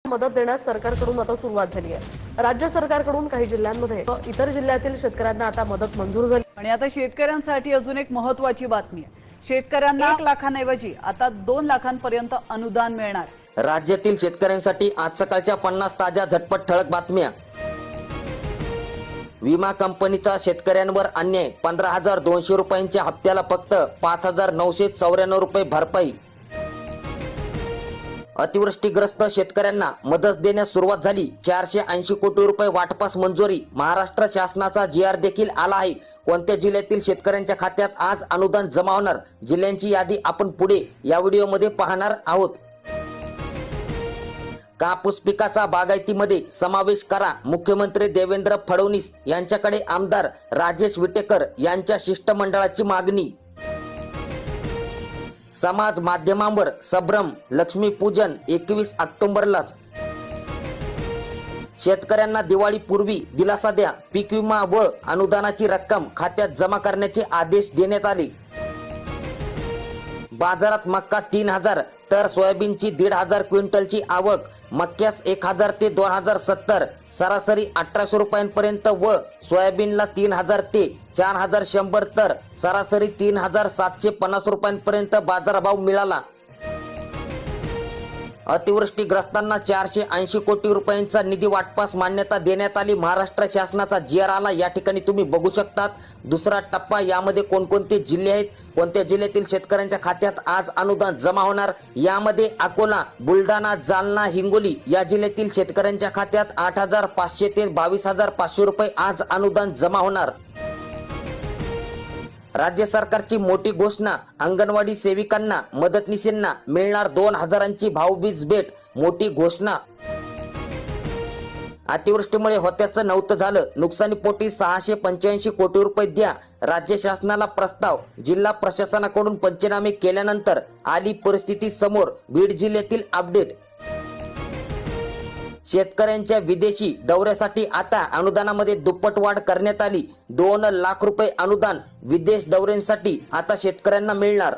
मदत देण्यास सरकारकडून आता सुरुवात झाली आहे। राज्य सरकारकडून काही जिल्ह्यांमध्ये इतर जिल्ह्यातील शेतकऱ्यांना आता मदत मंजूर झाली आणि आता शेतकऱ्यांसाठी अजून एक महत्त्वाची बातमी आहे। शेतकऱ्यांना 1 लाखांऐवजी आता 2 लाखांपर्यंत अनुदान मिळणार। राज्यातील शेतकऱ्यांसाठी आज सकाळच्या 50 ताज्या झटपट ठळक बातम्या। विमा कंपनीचा शेतकऱ्यांवर अन्याय, 15,200 रुपयांच्या हप्त्याला फक्त 5,994 रुपये भरपाई। अतिवृष्टीग्रस्त शेतकऱ्यांना मदत देण्यास सुरुवात झाली। 480 कोटी रुपये वाटपास मंजुरी। महाराष्ट्र शासनाचा GR देखील आला आहे। कोणत्या जिल्ह्यातील शेतकऱ्यांच्या खात्यात आज अनुदान जमा होणार, जिल्ह्यांची यादी आपण पुढे या व्हिडिओमध्ये पाहणार आहोत। कापूस पिकाचा बागायतीमध्ये समावेश करा, मुख्यमंत्री देवेंद्र फडणवीस यांच्याकडे आमदार राजेश विटेकर यांच्या शिष्टमंडळाची मागणी। समाज माध्यमांवर संभ्रम, लक्ष्मीपूजन 21 ऑक्टोबरलाच। शेतकऱ्यांना दिवाळीपूर्वी दिलासा द्या, पीक विमा व अनुदानाची रक्कम खात्यात जमा करण्याचे आदेश देण्यात आले। बाजारात मक्का 3,000 तर सोयाबीनची 1,500 क्विंटलची आवक। मक्यास 1,000 ते 2,070, सरासरी 1,800 रुपयांपर्यंत व सोयाबीनला 3,000 ते 4,100 तर सरासरी 3,750 रुपयांपर्यंत बाजारभाव मिळाला। अतिवृष्टीग्रस्तांना 480 कोटी रुपयांचा निधी वाटपास मान्यता देण्यात आली। महाराष्ट्र शासनाचा GR आला, या ठिकाणी तुम्ही बघू शकतात। दुसरा टप्पा, यामध्ये कोणकोणते जिल्हे आहेत, कोणत्या जिल्ह्यातील शेतकऱ्यांच्या खात्यात आज अनुदान जमा होणार, यामध्ये अकोला, बुलढाणा, जालना, हिंगोली या जिल्ह्यातील शेतकऱ्यांच्या खात्यात 8,500 ते 22,500 रुपये आज अनुदान जमा होणार। राज्य सरकारची मोठी घोषणा, अंगणवाडी सेविकांना मदतनीसींना मिळणार 2,000ची भाऊबीज भेट, मोठी घोषणा। अतिवृष्टीमुळे होत्याचं नव्हतं झालं, नुकसानीपोटी 685 कोटी रुपये द्या, राज्य शासनाला प्रस्ताव। जिल्हा प्रशासनाकडून पंचनामे केल्यानंतर आली परिस्थिती समोर, बीड जिल्ह्यातील अपडेट। शेतकऱ्यांच्या विदेशी दौऱ्यासाठी आता अनुदानामध्ये दुप्पट वाढ करण्यात आली। 2 लाख रुपये अनुदान विदेश दौऱ्यांसाठी आता शेतकऱ्यांना मिळणार।